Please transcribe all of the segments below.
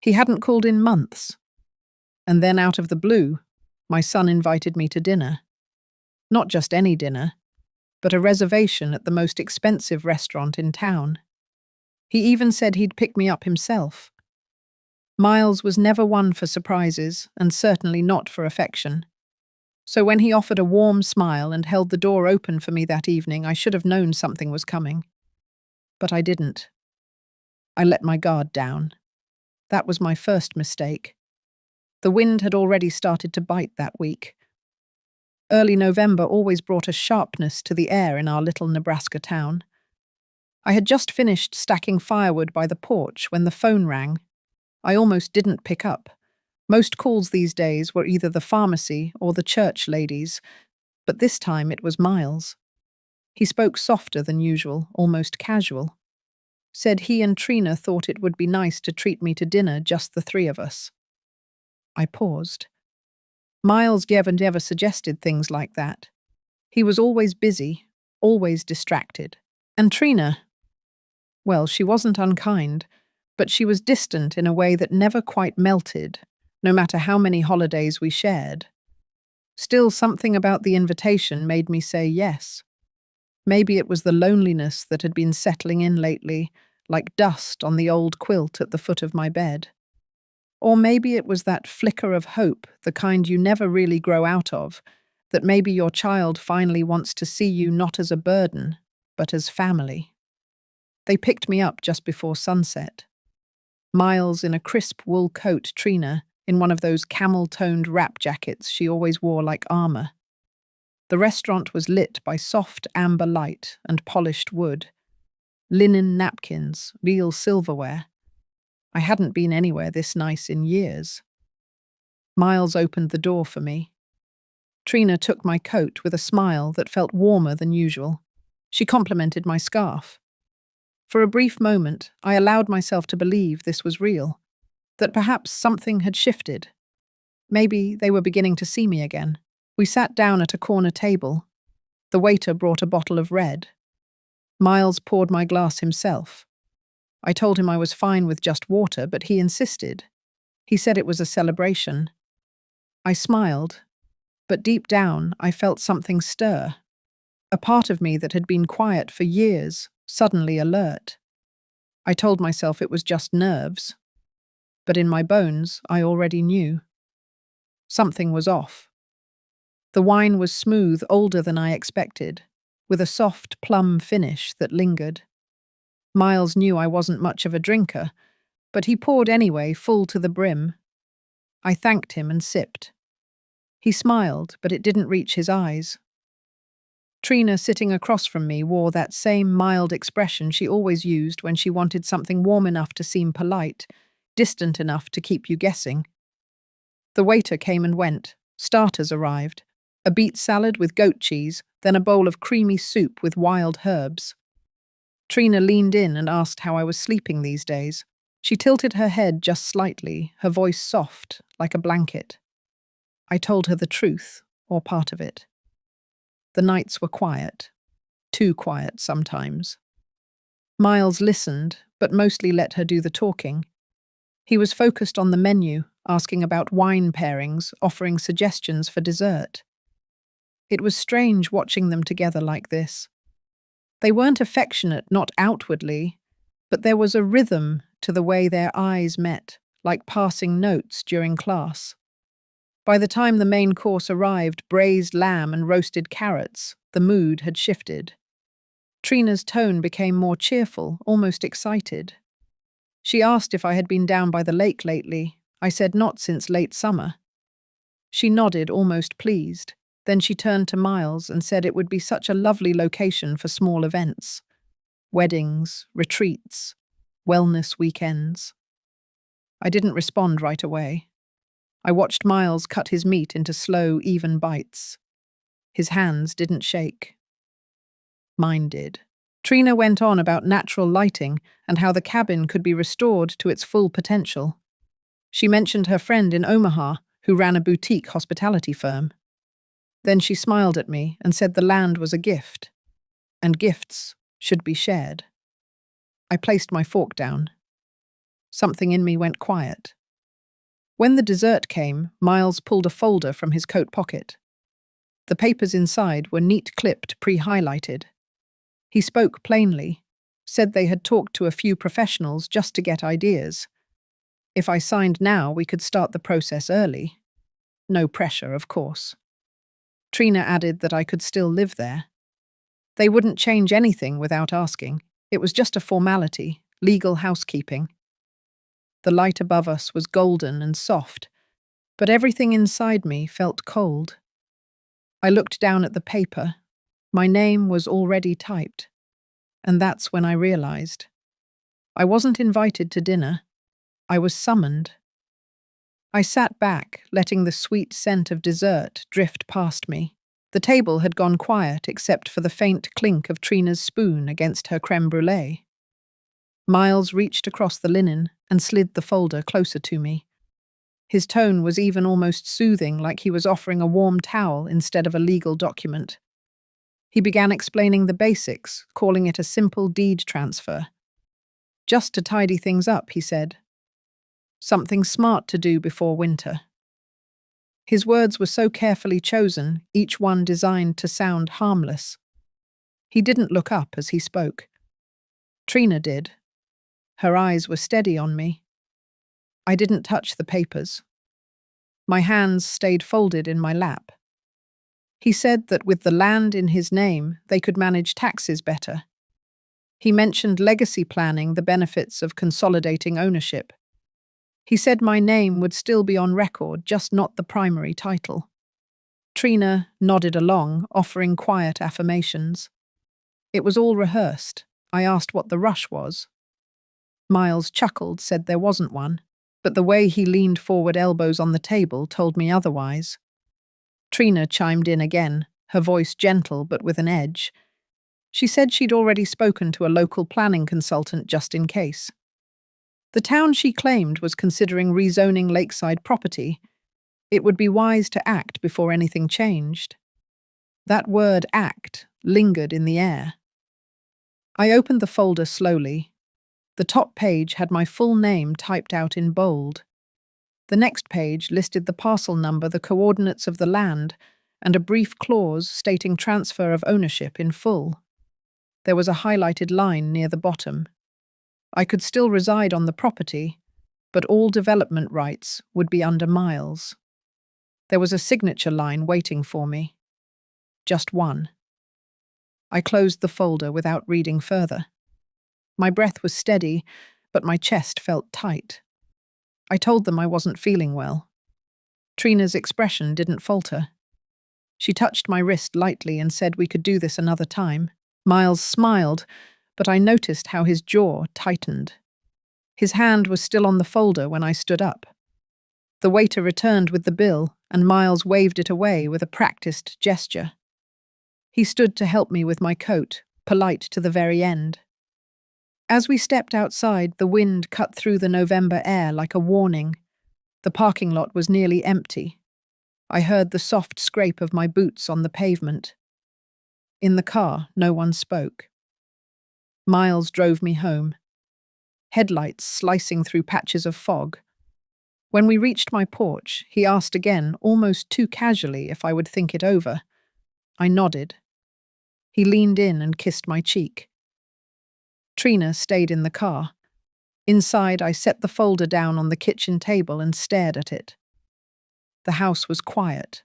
He hadn't called in months. And then out of the blue, my son invited me to dinner. Not just any dinner, but a reservation at the most expensive restaurant in town. He even said he'd pick me up himself. Miles was never one for surprises, and certainly not for affection. So when he offered a warm smile and held the door open for me that evening, I should have known something was coming. But I didn't. I let my guard down. That was my first mistake. The wind had already started to bite that week. Early November always brought a sharpness to the air in our little Nebraska town. I had just finished stacking firewood by the porch when the phone rang. I almost didn't pick up. Most calls these days were either the pharmacy or the church ladies, but this time it was Miles. He spoke softer than usual, almost casual. Said he and Trina thought it would be nice to treat me to dinner, just the three of us. I paused. Miles never suggested things like that. He was always busy, always distracted. And Trina, well, she wasn't unkind, but she was distant in a way that never quite melted, no matter how many holidays we shared. Still, something about the invitation made me say yes. Maybe it was the loneliness that had been settling in lately, like dust on the old quilt at the foot of my bed. Or maybe it was that flicker of hope, the kind you never really grow out of, that maybe your child finally wants to see you not as a burden, but as family. They picked me up just before sunset. Miles in a crisp wool coat, Trina in one of those camel-toned wrap jackets she always wore like armor. The restaurant was lit by soft amber light and polished wood. Linen napkins, real silverware. I hadn't been anywhere this nice in years. Miles opened the door for me. Trina took my coat with a smile that felt warmer than usual. She complimented my scarf. For a brief moment, I allowed myself to believe this was real, that perhaps something had shifted. Maybe they were beginning to see me again. We sat down at a corner table. The waiter brought a bottle of red. Miles poured my glass himself. I told him I was fine with just water, but he insisted. He said it was a celebration. I smiled, but deep down I felt something stir. A part of me that had been quiet for years, suddenly alert. I told myself it was just nerves. But in my bones, I already knew. Something was off. The wine was smooth, older than I expected, with a soft plum finish that lingered. Miles knew I wasn't much of a drinker, but he poured anyway, full to the brim. I thanked him and sipped. He smiled, but it didn't reach his eyes. Trina, sitting across from me, wore that same mild expression she always used when she wanted something warm enough to seem polite, distant enough to keep you guessing. The waiter came and went. Starters arrived. A beet salad with goat cheese, then a bowl of creamy soup with wild herbs. Trina leaned in and asked how I was sleeping these days. She tilted her head just slightly, her voice soft, like a blanket. I told her the truth, or part of it. The nights were quiet. Too quiet sometimes. Miles listened, but mostly let her do the talking. He was focused on the menu, asking about wine pairings, offering suggestions for dessert. It was strange watching them together like this. They weren't affectionate, not outwardly, but there was a rhythm to the way their eyes met, like passing notes during class. By the time the main course arrived, braised lamb and roasted carrots, the mood had shifted. Trina's tone became more cheerful, almost excited. She asked if I had been down by the lake lately. I said not since late summer. She nodded, almost pleased. Then she turned to Miles and said it would be such a lovely location for small events. Weddings, retreats, wellness weekends. I didn't respond right away. I watched Miles cut his meat into slow, even bites. His hands didn't shake. Mine did. Trina went on about natural lighting and how the cabin could be restored to its full potential. She mentioned her friend in Omaha who ran a boutique hospitality firm. Then she smiled at me and said the land was a gift, and gifts should be shared. I placed my fork down. Something in me went quiet. When the dessert came, Miles pulled a folder from his coat pocket. The papers inside were neat-clipped, pre-highlighted. He spoke plainly, said they had talked to a few professionals just to get ideas. If I signed now, we could start the process early. No pressure, of course. Trina added that I could still live there. They wouldn't change anything without asking. It was just a formality, legal housekeeping. The light above us was golden and soft, but everything inside me felt cold. I looked down at the paper. My name was already typed. And that's when I realized. I wasn't invited to dinner. I was summoned. I sat back, letting the sweet scent of dessert drift past me. The table had gone quiet except for the faint clink of Trina's spoon against her crème brûlée. Miles reached across the linen and slid the folder closer to me. His tone was even almost soothing, like he was offering a warm towel instead of a legal document. He began explaining the basics, calling it a simple deed transfer. Just to tidy things up, he said. Something smart to do before winter. His words were so carefully chosen, each one designed to sound harmless. He didn't look up as he spoke. Trina did. Her eyes were steady on me. I didn't touch the papers. My hands stayed folded in my lap. He said that with the land in his name, they could manage taxes better. He mentioned legacy planning, the benefits of consolidating ownership. He said my name would still be on record, just not the primary title. Trina nodded along, offering quiet affirmations. It was all rehearsed. I asked what the rush was. Miles chuckled, said there wasn't one, but the way he leaned forward, elbows on the table, told me otherwise. Trina chimed in again, her voice gentle but with an edge. She said she'd already spoken to a local planning consultant just in case. The town she claimed was considering rezoning lakeside property. It would be wise to act before anything changed. That word act lingered in the air. I opened the folder slowly. The top page had my full name typed out in bold. The next page listed the parcel number, the coordinates of the land, and a brief clause stating transfer of ownership in full. There was a highlighted line near the bottom. I could still reside on the property, but all development rights would be under Miles. There was a signature line waiting for me. Just one. I closed the folder without reading further. My breath was steady, but my chest felt tight. I told them I wasn't feeling well. Trina's expression didn't falter. She touched my wrist lightly and said we could do this another time. Miles smiled, but I noticed how his jaw tightened. His hand was still on the folder when I stood up. The waiter returned with the bill, and Miles waved it away with a practiced gesture. He stood to help me with my coat, polite to the very end. As we stepped outside, the wind cut through the November air like a warning. The parking lot was nearly empty. I heard the soft scrape of my boots on the pavement. In the car, no one spoke. Miles drove me home, headlights slicing through patches of fog. When we reached my porch, he asked again, almost too casually, if I would think it over. I nodded. He leaned in and kissed my cheek. Trina stayed in the car. Inside, I set the folder down on the kitchen table and stared at it. The house was quiet.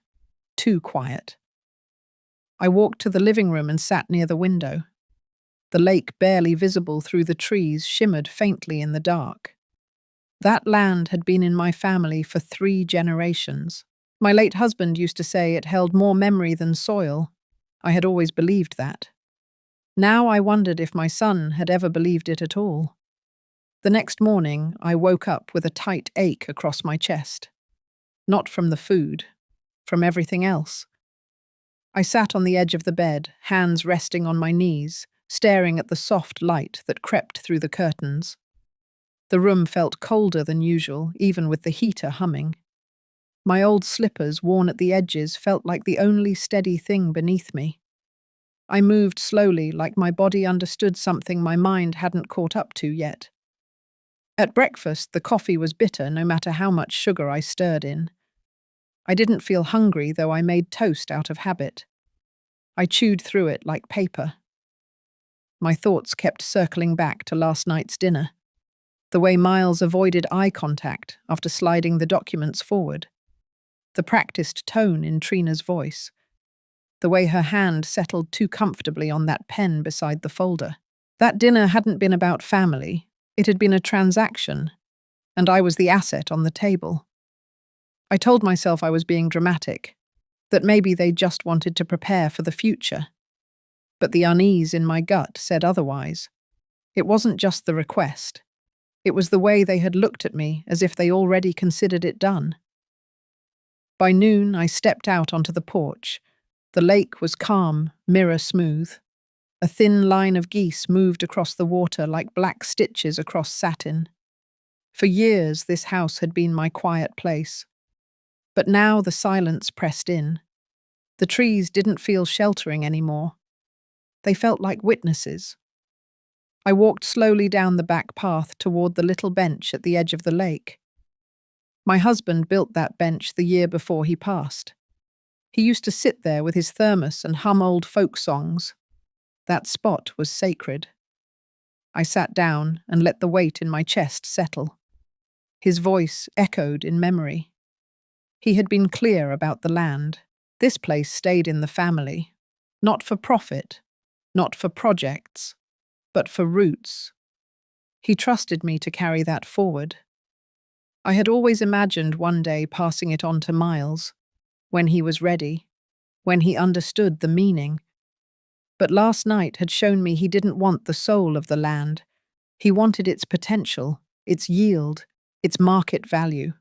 Too quiet. I walked to the living room and sat near the window. The lake, barely visible through the trees, shimmered faintly in the dark. That land had been in my family for 3 generations. My late husband used to say it held more memory than soil. I had always believed that. Now I wondered if my son had ever believed it at all. The next morning, I woke up with a tight ache across my chest. Not from the food, from everything else. I sat on the edge of the bed, hands resting on my knees, staring at the soft light that crept through the curtains. The room felt colder than usual, even with the heater humming. My old slippers, worn at the edges, felt like the only steady thing beneath me. I moved slowly, like my body understood something my mind hadn't caught up to yet. At breakfast, the coffee was bitter no matter how much sugar I stirred in. I didn't feel hungry, though I made toast out of habit. I chewed through it like paper. My thoughts kept circling back to last night's dinner. The way Miles avoided eye contact after sliding the documents forward. The practiced tone in Trina's voice. The way her hand settled too comfortably on that pen beside the folder. That dinner hadn't been about family. It had been a transaction, and I was the asset on the table. I told myself I was being dramatic, that maybe they just wanted to prepare for the future. But the unease in my gut said otherwise. It wasn't just the request. It was the way they had looked at me as if they already considered it done. By noon, I stepped out onto the porch. The lake was calm, mirror smooth. A thin line of geese moved across the water like black stitches across satin. For years, this house had been my quiet place. But now the silence pressed in. The trees didn't feel sheltering anymore. They felt like witnesses. I walked slowly down the back path toward the little bench at the edge of the lake. My husband built that bench the year before he passed. He used to sit there with his thermos and hum old folk songs. That spot was sacred. I sat down and let the weight in my chest settle. His voice echoed in memory. He had been clear about the land. This place stayed in the family, not for profit, not for projects, but for roots. He trusted me to carry that forward. I had always imagined one day passing it on to Miles, when he was ready, when he understood the meaning. But last night had shown me he didn't want the soul of the land. He wanted its potential, its yield, its market value.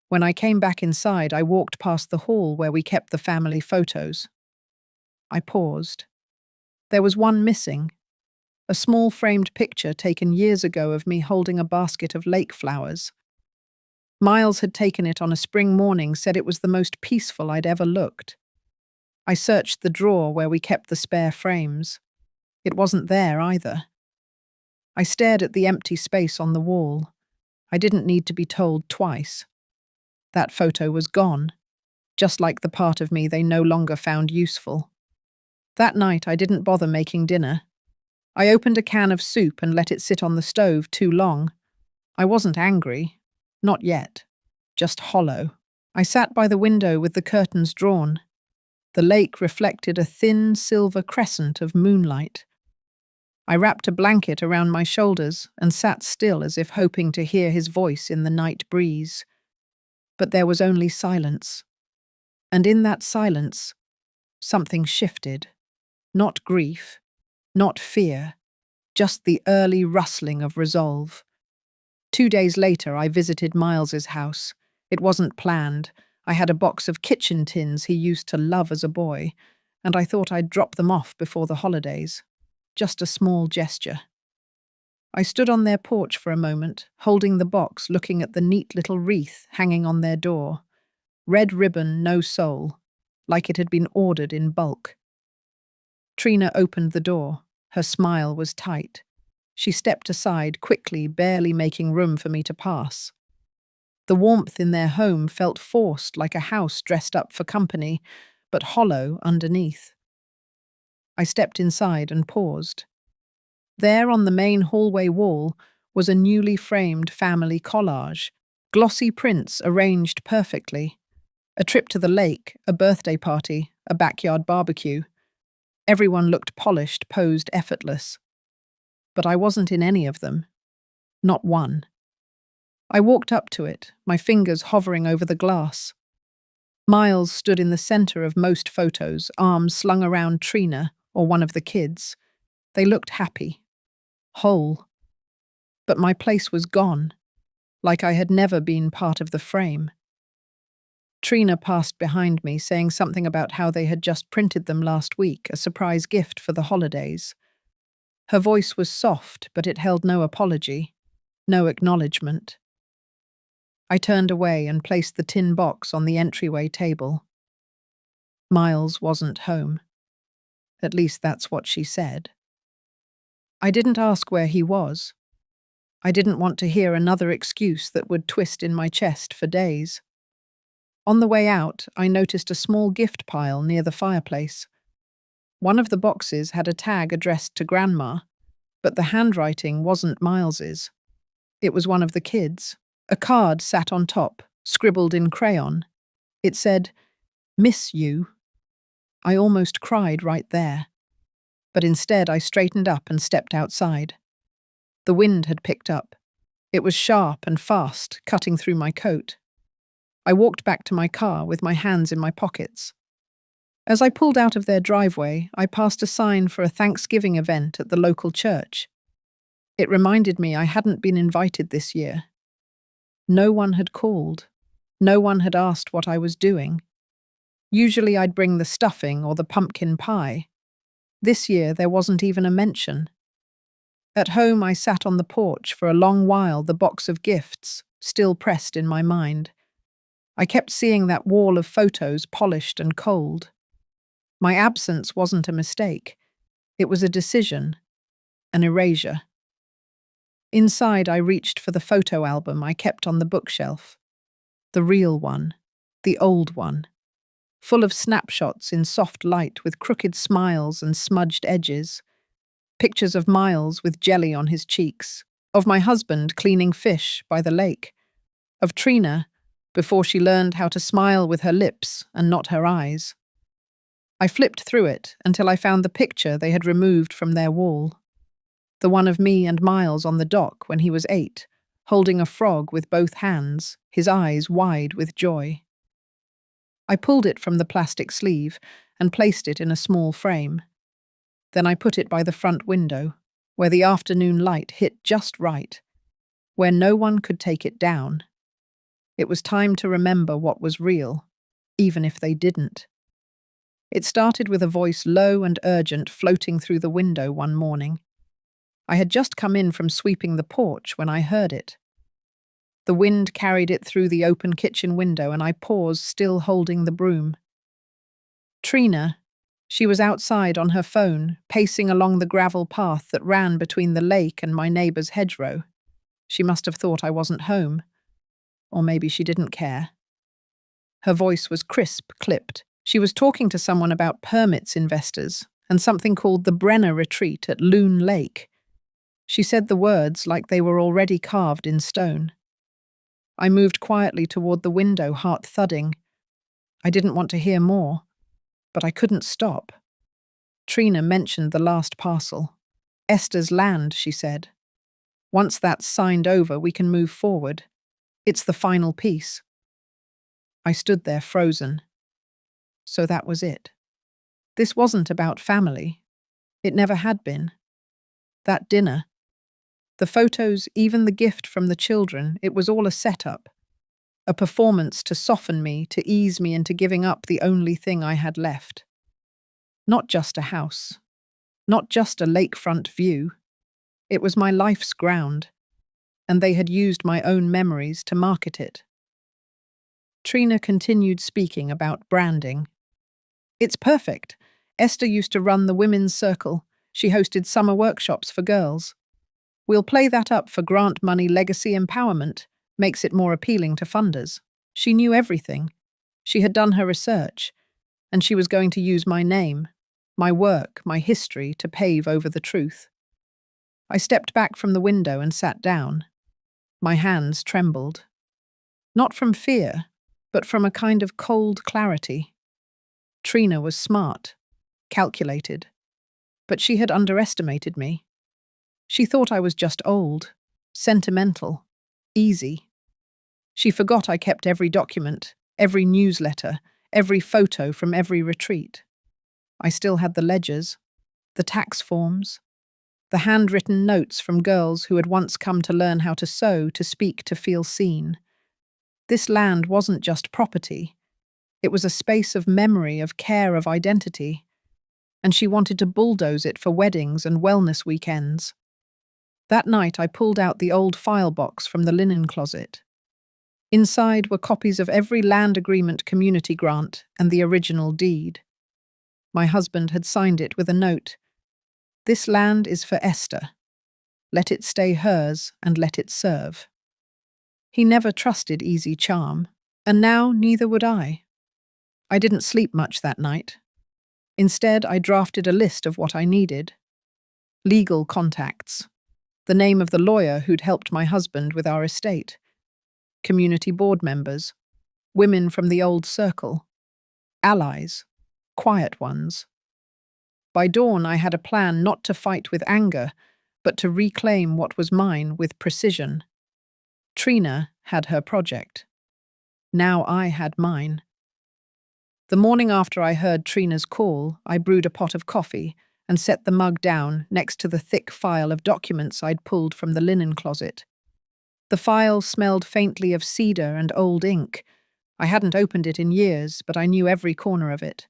When I came back inside, I walked past the hall where we kept the family photos. I paused. There was one missing. A small framed picture taken years ago of me holding a basket of lake flowers. Miles had taken it on a spring morning, said it was the most peaceful I'd ever looked. I searched the drawer where we kept the spare frames. It wasn't there either. I stared at the empty space on the wall. I didn't need to be told twice. That photo was gone, just like the part of me they no longer found useful. That night I didn't bother making dinner. I opened a can of soup and let it sit on the stove too long. I wasn't angry. Not yet. Just hollow. I sat by the window with the curtains drawn. The lake reflected a thin silver crescent of moonlight. I wrapped a blanket around my shoulders and sat still as if hoping to hear his voice in the night breeze. But there was only silence. And in that silence, something shifted. Not grief, not fear, just the early rustling of resolve. 2 days later, I visited Miles's house. It wasn't planned. I had a box of kitchen tins he used to love as a boy, and I thought I'd drop them off before the holidays. Just a small gesture. I stood on their porch for a moment, holding the box, looking at the neat little wreath hanging on their door. Red ribbon, no soul, like it had been ordered in bulk. Trina opened the door. Her smile was tight. She stepped aside quickly, barely making room for me to pass. The warmth in their home felt forced, like a house dressed up for company, but hollow underneath. I stepped inside and paused. There on the main hallway wall was a newly framed family collage, glossy prints arranged perfectly. A trip to the lake, a birthday party, a backyard barbecue. Everyone looked polished, posed effortless. But I wasn't in any of them. Not one. I walked up to it, my fingers hovering over the glass. Miles stood in the center of most photos, arms slung around Trina or one of the kids. They looked happy. Whole. But my place was gone, like I had never been part of the frame. Trina passed behind me, saying something about how they had just printed them last week, a surprise gift for the holidays. Her voice was soft, but it held no apology, no acknowledgement. I turned away and placed the tin box on the entryway table. Miles wasn't home. At least that's what she said. I didn't ask where he was. I didn't want to hear another excuse that would twist in my chest for days. On the way out, I noticed a small gift pile near the fireplace. One of the boxes had a tag addressed to Grandma, but the handwriting wasn't Miles's. It was one of the kids. A card sat on top, scribbled in crayon. It said, "Miss you." I almost cried right there. But instead I straightened up and stepped outside. The wind had picked up. It was sharp and fast, cutting through my coat. I walked back to my car with my hands in my pockets. As I pulled out of their driveway, I passed a sign for a Thanksgiving event at the local church. It reminded me I hadn't been invited this year. No one had called. No one had asked what I was doing. Usually I'd bring the stuffing or the pumpkin pie. This year there wasn't even a mention. At home I sat on the porch for a long while, the box of gifts still pressed in my mind. I kept seeing that wall of photos, polished and cold. My absence wasn't a mistake. It was a decision, an erasure. Inside, I reached for the photo album I kept on the bookshelf. The real one, the old one, full of snapshots in soft light with crooked smiles and smudged edges. Pictures of Miles with jelly on his cheeks, of my husband cleaning fish by the lake, of Trina before she learned how to smile with her lips and not her eyes. I flipped through it until I found the picture they had removed from their wall. The one of me and Miles on the dock when he was 8, holding a frog with both hands, his eyes wide with joy. I pulled it from the plastic sleeve and placed it in a small frame. Then I put it by the front window, where the afternoon light hit just right, where no one could take it down. It was time to remember what was real, even if they didn't. It started with a voice low and urgent floating through the window one morning. I had just come in from sweeping the porch when I heard it. The wind carried it through the open kitchen window and I paused, still holding the broom. Trina, she was outside on her phone, pacing along the gravel path that ran between the lake and my neighbour's hedgerow. She must have thought I wasn't home. Or maybe she didn't care. Her voice was crisp, clipped. She was talking to someone about permits investors and something called the Brenner Retreat at Loon Lake. She said the words like they were already carved in stone. I moved quietly toward the window, heart thudding. I didn't want to hear more, but I couldn't stop. Trina mentioned the last parcel. Esther's land, she said. Once that's signed over, we can move forward. It's the final piece. I stood there frozen. So that was it. This wasn't about family. It never had been. That dinner, the photos, even the gift from the children, it was all a setup. A performance to soften me, to ease me into giving up the only thing I had left. Not just a house. Not just a lakefront view. It was my life's ground. And they had used my own memories to market it. Trina continued speaking about branding. It's perfect. Esther used to run the women's circle. She hosted summer workshops for girls. We'll play that up for grant money legacy empowerment, makes it more appealing to funders. She knew everything. She had done her research, and she was going to use my name, my work, my history to pave over the truth. I stepped back from the window and sat down. My hands trembled. Not from fear, but from a kind of cold clarity. Trina was smart, calculated, but she had underestimated me. She thought I was just old, sentimental, easy. She forgot I kept every document, every newsletter, every photo from every retreat. I still had the ledgers, the tax forms, the handwritten notes from girls who had once come to learn how to sew, to speak, to feel seen. This land wasn't just property. It was a space of memory, of care, of identity. And she wanted to bulldoze it for weddings and wellness weekends. That night I pulled out the old file box from the linen closet. Inside were copies of every land agreement, community grant, and the original deed. My husband had signed it with a note. This land is for Esther. let it stay hers, and let it serve. He never trusted easy charm, and now neither would I. I didn't sleep much that night. Instead, I drafted a list of what I needed. Legal contacts, the name of the lawyer who'd helped my husband with our estate, community board members, women from the old circle, allies, quiet ones. By dawn, I had a plan not to fight with anger, but to reclaim what was mine with precision. Trina had her project. Now I had mine. The morning after I heard Trina's call, I brewed a pot of coffee and set the mug down next to the thick file of documents I'd pulled from the linen closet. The file smelled faintly of cedar and old ink. I hadn't opened it in years, but I knew every corner of it.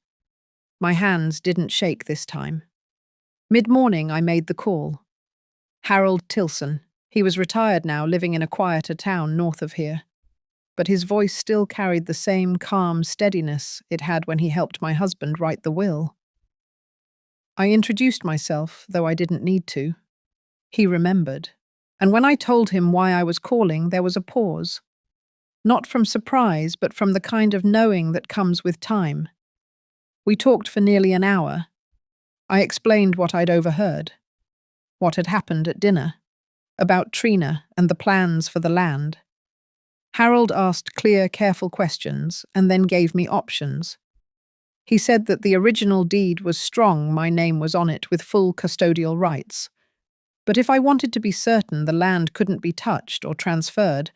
My hands didn't shake this time. Mid-morning, I made the call. Harold Tilson. He was retired now, living in a quieter town north of here. But his voice still carried the same calm steadiness it had when he helped my husband write the will. I introduced myself, though I didn't need to. He remembered. And when I told him why I was calling, there was a pause. Not from surprise, but from the kind of knowing that comes with time. We talked for nearly an hour. I explained what I'd overheard, what had happened at dinner, about Trina and the plans for the land. Harold asked clear, careful questions and then gave me options. He said that the original deed was strong, my name was on it with full custodial rights. But if I wanted to be certain the land couldn't be touched or transferred,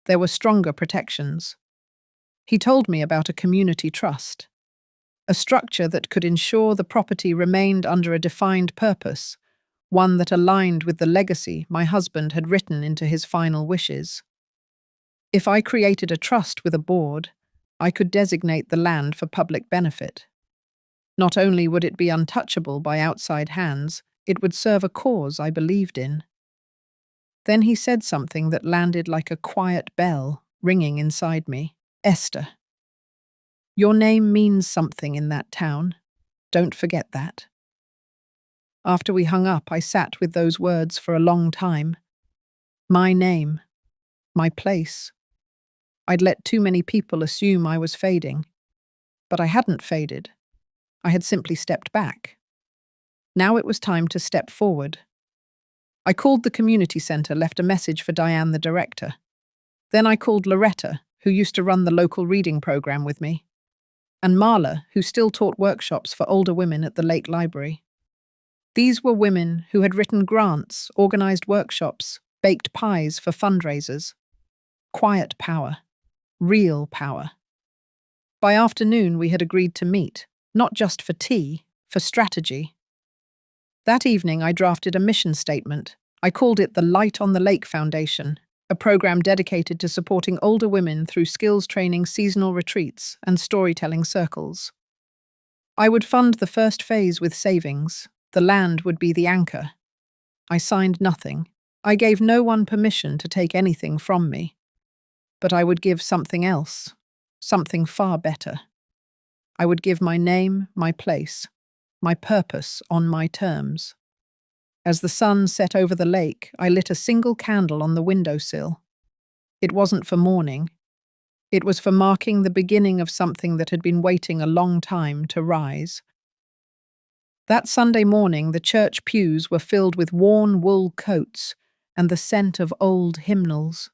there were stronger protections. He told me about a community trust, a structure that could ensure the property remained under a defined purpose, one that aligned with the legacy my husband had written into his final wishes. If I created a trust with a board, I could designate the land for public benefit. Not only would it be untouchable by outside hands, it would serve a cause I believed in. Then he said something that landed like a quiet bell, ringing inside me. Esther. Your name means something in that town. Don't forget that. After we hung up, I sat with those words for a long time. My name. My place. I'd let too many people assume I was fading. But I hadn't faded. I had simply stepped back. Now it was time to step forward. I called the community centre, left a message for Diane, the director. Then I called Loretta, who used to run the local reading program with me, and Marla, who still taught workshops for older women at the Lake Library. These were women who had written grants, organised workshops, baked pies for fundraisers. Quiet power. Real power. By afternoon, we had agreed to meet, not just for tea, for strategy. That evening, I drafted a mission statement. I called it the Light on the Lake Foundation, a program dedicated to supporting older women through skills training, seasonal retreats, and storytelling circles. I would fund the first phase with savings. The land would be the anchor. I signed nothing. I gave no one permission to take anything from me. But I would give something else, something far better. I would give my name, my place, my purpose on my terms. As the sun set over the lake, I lit a single candle on the windowsill. It wasn't for mourning. It was for marking the beginning of something that had been waiting a long time to rise. That Sunday morning, the church pews were filled with worn wool coats and the scent of old hymnals.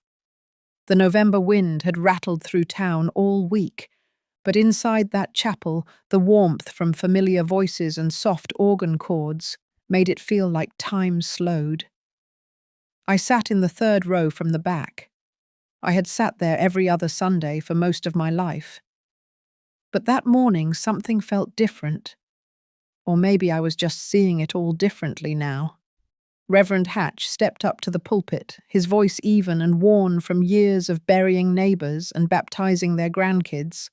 The November wind had rattled through town all week, but inside that chapel, the warmth from familiar voices and soft organ chords made it feel like time slowed. I sat in the third row from the back. I had sat there every other Sunday for most of my life. But that morning, something felt different. Or maybe I was just seeing it all differently now. Reverend Hatch stepped up to the pulpit, his voice even and worn from years of burying neighbours and baptizing their grandkids.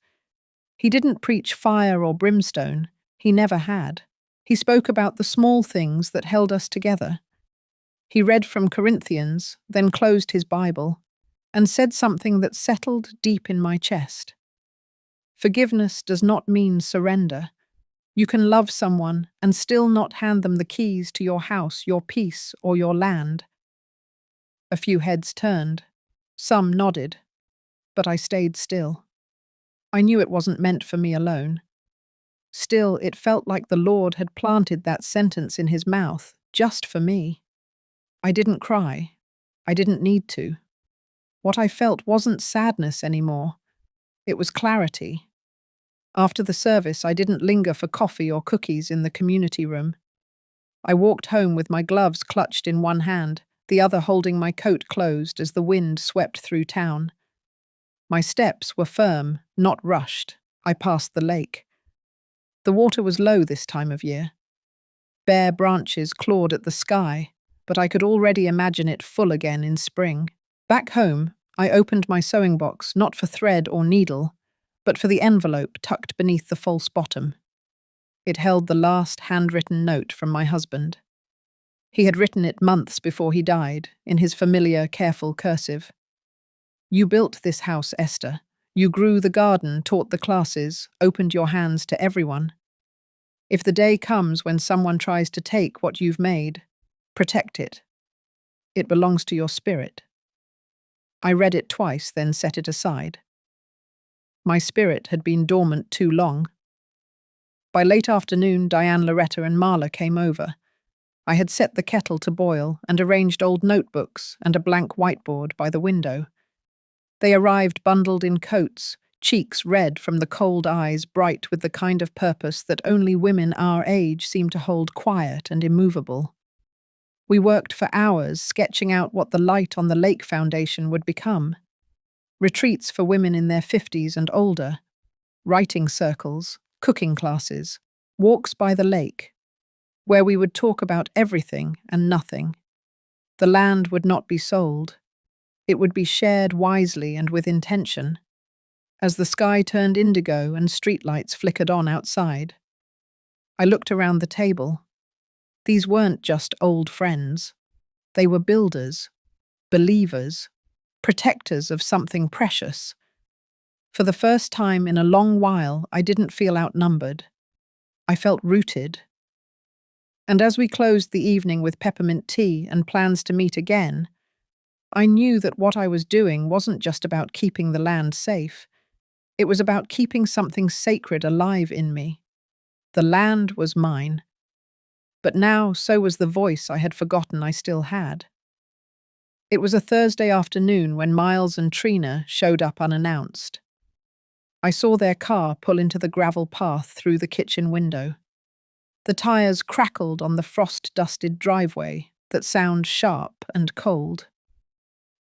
He didn't preach fire or brimstone. He never had. He spoke about the small things that held us together. He read from Corinthians, then closed his Bible, and said something that settled deep in my chest. Forgiveness does not mean surrender. You can love someone and still not hand them the keys to your house, your peace, or your land. A few heads turned. Some nodded, but I stayed still. I knew it wasn't meant for me alone. Still, it felt like the Lord had planted that sentence in his mouth, just for me. I didn't cry. I didn't need to. What I felt wasn't sadness anymore. It was clarity. After the service, I didn't linger for coffee or cookies in the community room. I walked home with my gloves clutched in one hand, the other holding my coat closed as the wind swept through town. My steps were firm, not rushed. I passed the lake. The water was low this time of year. Bare branches clawed at the sky, but I could already imagine it full again in spring. Back home, I opened my sewing box not for thread or needle, but for the envelope tucked beneath the false bottom. It held the last handwritten note from my husband. He had written it months before he died, in his familiar, careful cursive. "You built this house, Esther. You grew the garden, taught the classes, opened your hands to everyone. If the day comes when someone tries to take what you've made, protect it. It belongs to your spirit." I read it twice, then set it aside. My spirit had been dormant too long. By late afternoon, Diane, Loretta, and Marla came over. I had set the kettle to boil and arranged old notebooks and a blank whiteboard by the window. They arrived bundled in coats, cheeks red from the cold eyes bright with the kind of purpose that only women our age seem to hold quiet and immovable. We worked for hours sketching out what the Light on the Lake Foundation would become. Retreats for women in their 50s and older, writing circles, cooking classes, walks by the lake, where we would talk about everything and nothing. The land would not be sold. It would be shared wisely and with intention. As the sky turned indigo and streetlights flickered on outside, I looked around the table. These weren't just old friends. They were builders, believers, protectors of something precious. For the first time in a long while, I didn't feel outnumbered. I felt rooted. And as we closed the evening with peppermint tea and plans to meet again, I knew that what I was doing wasn't just about keeping the land safe. It was about keeping something sacred alive in me. The land was mine. But now so was the voice I had forgotten I still had. It was a Thursday afternoon when Miles and Trina showed up unannounced. I saw their car pull into the gravel path through the kitchen window. The tires crackled on the frost-dusted driveway that sounded sharp and cold.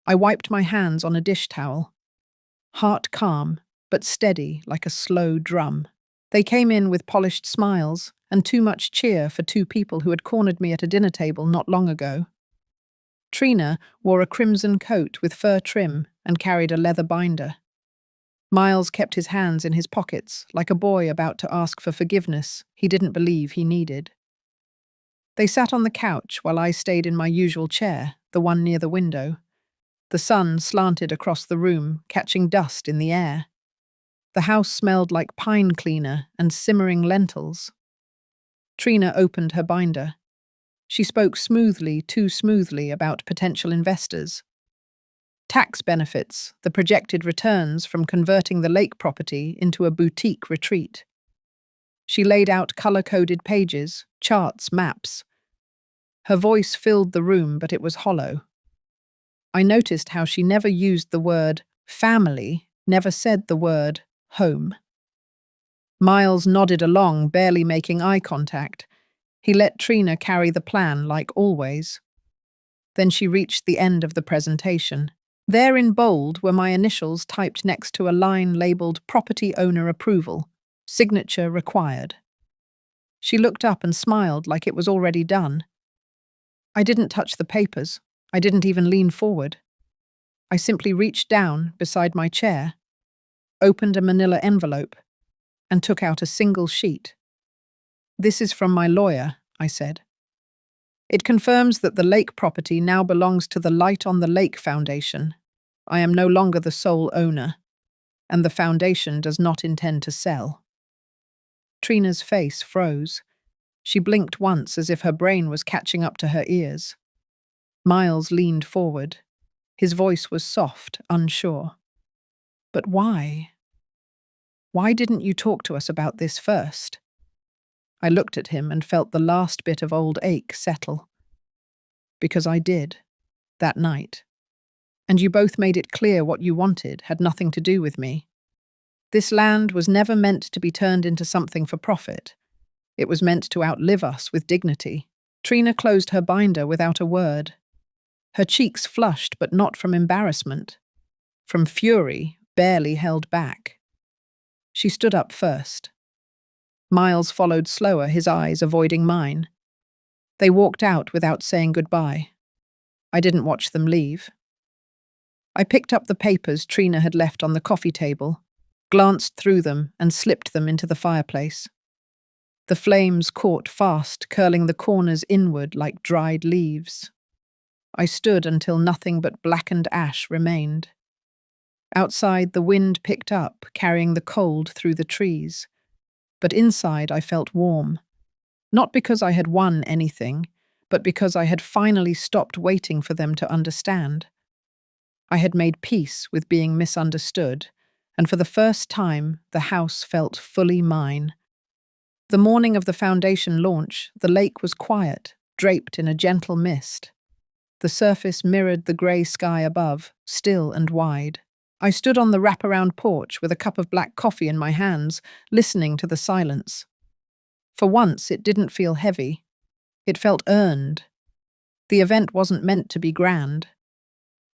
I wiped my hands on a dish towel, heart calm but steady like a slow drum. They came in with polished smiles and too much cheer for two people who had cornered me at a dinner table not long ago. Trina wore a crimson coat with fur trim and carried a leather binder. Miles kept his hands in his pockets, like a boy about to ask for forgiveness he didn't believe he needed. They sat on the couch while I stayed in my usual chair, the one near the window. The sun slanted across the room, catching dust in the air. The house smelled like pine cleaner and simmering lentils. Trina opened her binder. She spoke smoothly, too smoothly, about potential investors. Tax benefits, the projected returns from converting the lake property into a boutique retreat. She laid out color-coded pages, charts, maps. Her voice filled the room, but it was hollow. I noticed how she never used the word family, never said the word home. Miles nodded along, barely making eye contact. He let Trina carry the plan, like always. Then she reached the end of the presentation. There in bold were my initials typed next to a line labeled Property Owner Approval, Signature Required. She looked up and smiled like it was already done. I didn't touch the papers. I didn't even lean forward. I simply reached down beside my chair, opened a manila envelope, and took out a single sheet. "This is from my lawyer," I said. "It confirms that the lake property now belongs to the Light on the Lake Foundation. I am no longer the sole owner, and the foundation does not intend to sell." Trina's face froze. She blinked once as if her brain was catching up to her ears. Miles leaned forward. His voice was soft, unsure. But why? Why didn't you talk to us about this first? I looked at him and felt the last bit of old ache settle. Because I did, that night. And you both made it clear what you wanted had nothing to do with me. This land was never meant to be turned into something for profit. It was meant to outlive us with dignity. Trina closed her binder without a word. Her cheeks flushed, but not from embarrassment. From fury, barely held back. She stood up first. Miles followed slower, his eyes avoiding mine. They walked out without saying goodbye. I didn't watch them leave. I picked up the papers Trina had left on the coffee table, glanced through them, and slipped them into the fireplace. The flames caught fast, curling the corners inward like dried leaves. I stood until nothing but blackened ash remained. Outside, the wind picked up, carrying the cold through the trees. But inside, I felt warm. Not because I had won anything, but because I had finally stopped waiting for them to understand. I had made peace with being misunderstood, and for the first time, the house felt fully mine. The morning of the foundation launch, the lake was quiet, draped in a gentle mist. The surface mirrored the grey sky above, still and wide. I stood on the wraparound porch with a cup of black coffee in my hands, listening to the silence. For once, it didn't feel heavy. It felt earned. The event wasn't meant to be grand.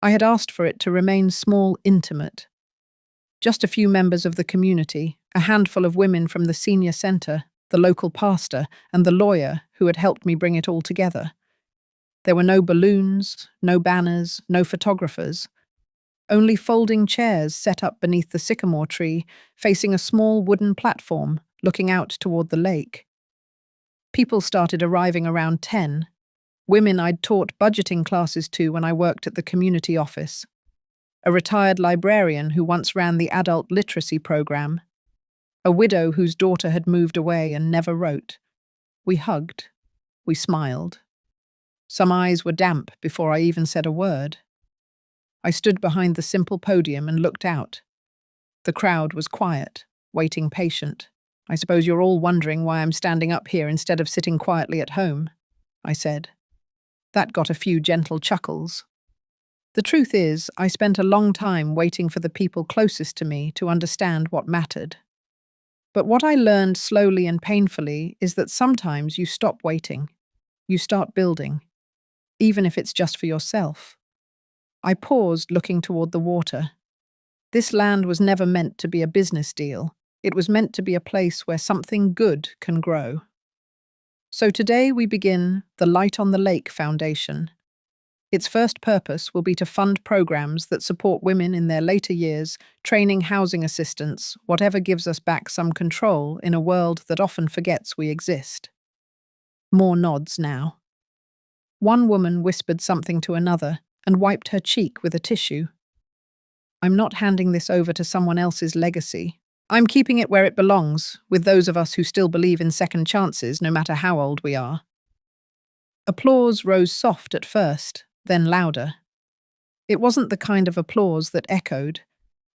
I had asked for it to remain small, intimate. Just a few members of the community, a handful of women from the senior centre, the local pastor, and the lawyer who had helped me bring it all together. There were no balloons, no banners, no photographers. Only folding chairs set up beneath the sycamore tree, facing a small wooden platform, looking out toward the lake. People started arriving around 10. Women I'd taught budgeting classes to when I worked at the community office. A retired librarian who once ran the adult literacy program. A widow whose daughter had moved away and never wrote. We hugged. We smiled. Some eyes were damp before I even said a word. I stood behind the simple podium and looked out. The crowd was quiet, waiting patient. I suppose you're all wondering why I'm standing up here instead of sitting quietly at home, I said. That got a few gentle chuckles. The truth is, I spent a long time waiting for the people closest to me to understand what mattered. But what I learned slowly and painfully is that sometimes you stop waiting. You start building, even if it's just for yourself. I paused, looking toward the water. This land was never meant to be a business deal. It was meant to be a place where something good can grow. So today we begin the Light on the Lake Foundation. Its first purpose will be to fund programs that support women in their later years, training housing assistants, whatever gives us back some control in a world that often forgets we exist. More nods now. One woman whispered something to another and wiped her cheek with a tissue. I'm not handing this over to someone else's legacy. I'm keeping it where it belongs, with those of us who still believe in second chances, no matter how old we are. Applause rose soft at first, then louder. It wasn't the kind of applause that echoed.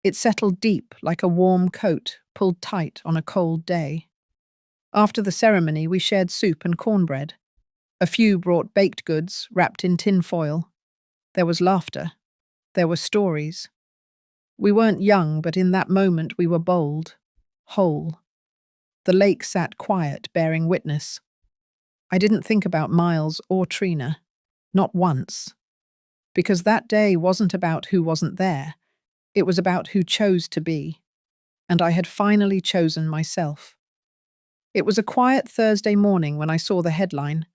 It settled deep like a warm coat pulled tight on a cold day. After the ceremony, we shared soup and cornbread. A few brought baked goods wrapped in tin foil. There was laughter. There were stories. We weren't young, but in that moment we were bold, whole. The lake sat quiet, bearing witness. I didn't think about Miles or Trina, not once. Because that day wasn't about who wasn't there. It was about who chose to be. And I had finally chosen myself. It was a quiet Thursday morning when I saw the headline.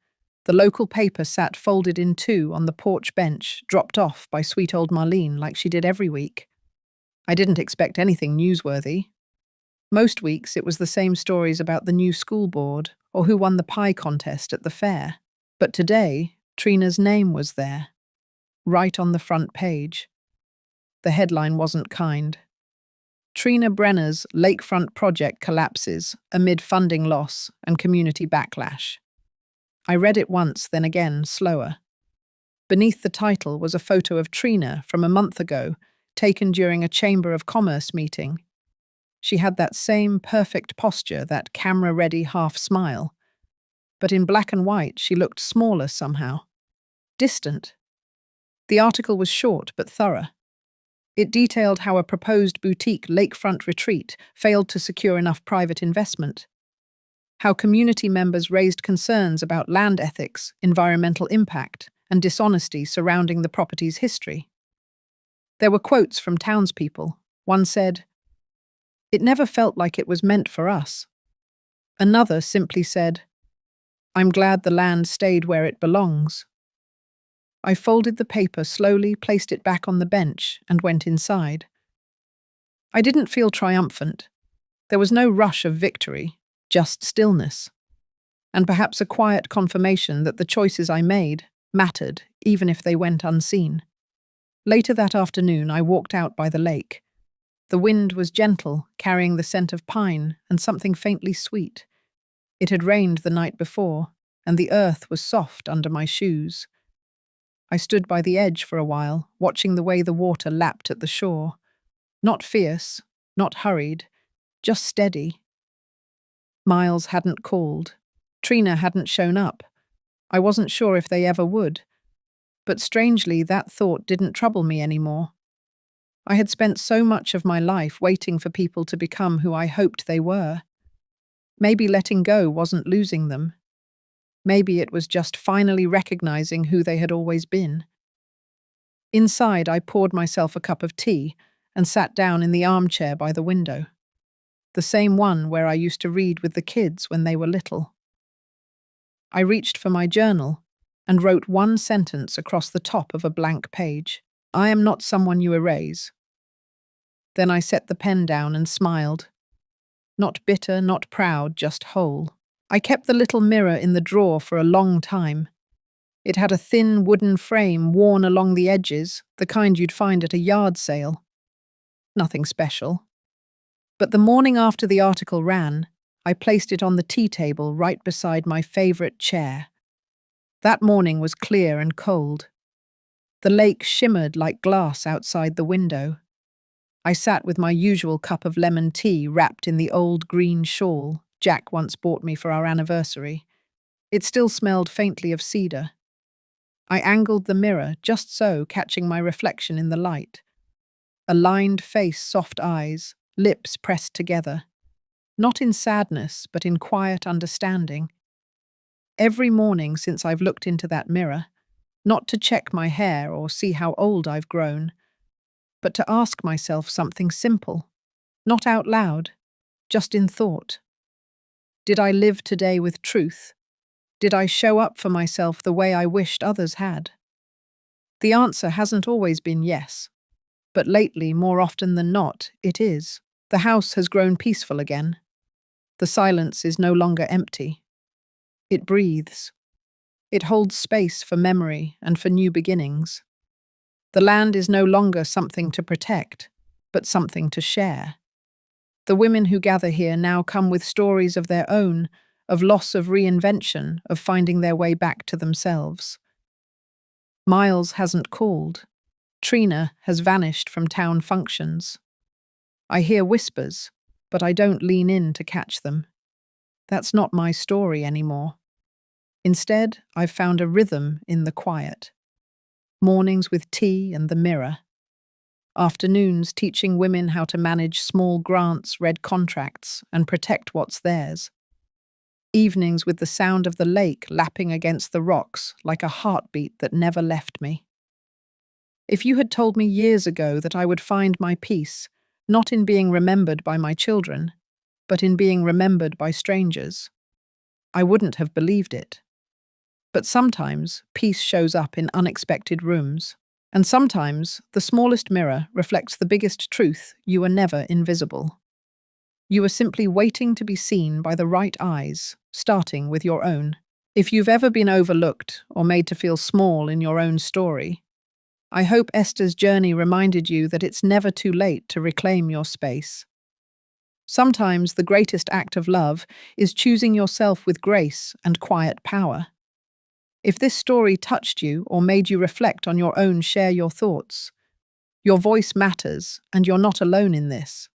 The local paper sat folded in two on the porch bench, dropped off by sweet old Marlene like she did every week. I didn't expect anything newsworthy. Most weeks it was the same stories about the new school board or who won the pie contest at the fair. But today, Trina's name was there, right on the front page. The headline wasn't kind. Trina Brenner's lakefront project collapses amid funding loss and community backlash. I read it once, then again, slower. Beneath the title was a photo of Trina from a month ago, taken during a Chamber of Commerce meeting. She had that same perfect posture, that camera-ready half smile. But in black and white, she looked smaller somehow. Distant. The article was short but thorough. It detailed how a proposed boutique lakefront retreat failed to secure enough private investment, how community members raised concerns about land ethics, environmental impact, and dishonesty surrounding the property's history. There were quotes from townspeople. One said, "It never felt like it was meant for us." Another simply said, "I'm glad the land stayed where it belongs." I folded the paper slowly, placed it back on the bench, and went inside. I didn't feel triumphant. There was no rush of victory, just stillness, and perhaps a quiet confirmation that the choices I made mattered, even if they went unseen. Later that afternoon, I walked out by the lake. The wind was gentle, carrying the scent of pine and something faintly sweet. It had rained the night before, and the earth was soft under my shoes. I stood by the edge for a while, watching the way the water lapped at the shore. Not fierce, not hurried, just steady. Miles hadn't called. Trina hadn't shown up. I wasn't sure if they ever would. But strangely, that thought didn't trouble me anymore. I had spent so much of my life waiting for people to become who I hoped they were. Maybe letting go wasn't losing them. Maybe it was just finally recognizing who they had always been. Inside, I poured myself a cup of tea and sat down in the armchair by the window. The same one where I used to read with the kids when they were little. I reached for my journal and wrote one sentence across the top of a blank page. "I am not someone you erase." Then I set the pen down and smiled. Not bitter, not proud, just whole. I kept the little mirror in the drawer for a long time. It had a thin wooden frame worn along the edges, the kind you'd find at a yard sale. Nothing special. But the morning after the article ran, I placed it on the tea table right beside my favorite chair. That morning was clear and cold. The lake shimmered like glass outside the window. I sat with my usual cup of lemon tea wrapped in the old green shawl Jack once bought me for our anniversary. It still smelled faintly of cedar. I angled the mirror just so, catching my reflection in the light. A lined face, soft eyes, lips pressed together. Not in sadness, but in quiet understanding. Every morning since I've looked into that mirror, not to check my hair or see how old I've grown, but to ask myself something simple, not out loud, just in thought. Did I live today with truth? Did I show up for myself the way I wished others had? The answer hasn't always been yes, but lately, more often than not, it is. The house has grown peaceful again. The silence is no longer empty. It breathes. It holds space for memory and for new beginnings. The land is no longer something to protect, but something to share. The women who gather here now come with stories of their own, of loss, of reinvention, of finding their way back to themselves. Miles hasn't called. Trina has vanished from town functions. I hear whispers, but I don't lean in to catch them. That's not my story anymore. Instead, I've found a rhythm in the quiet. Mornings with tea and the mirror. Afternoons teaching women how to manage small grants, read contracts, and protect what's theirs. Evenings with the sound of the lake lapping against the rocks like a heartbeat that never left me. If you had told me years ago that I would find my peace, not in being remembered by my children, but in being remembered by strangers, I wouldn't have believed it. But sometimes peace shows up in unexpected rooms. And sometimes, the smallest mirror reflects the biggest truth: you are never invisible. You are simply waiting to be seen by the right eyes, starting with your own. If you've ever been overlooked or made to feel small in your own story, I hope Esther's journey reminded you that it's never too late to reclaim your space. Sometimes the greatest act of love is choosing yourself with grace and quiet power. If this story touched you or made you reflect on your own, share your thoughts. Your voice matters, and you're not alone in this.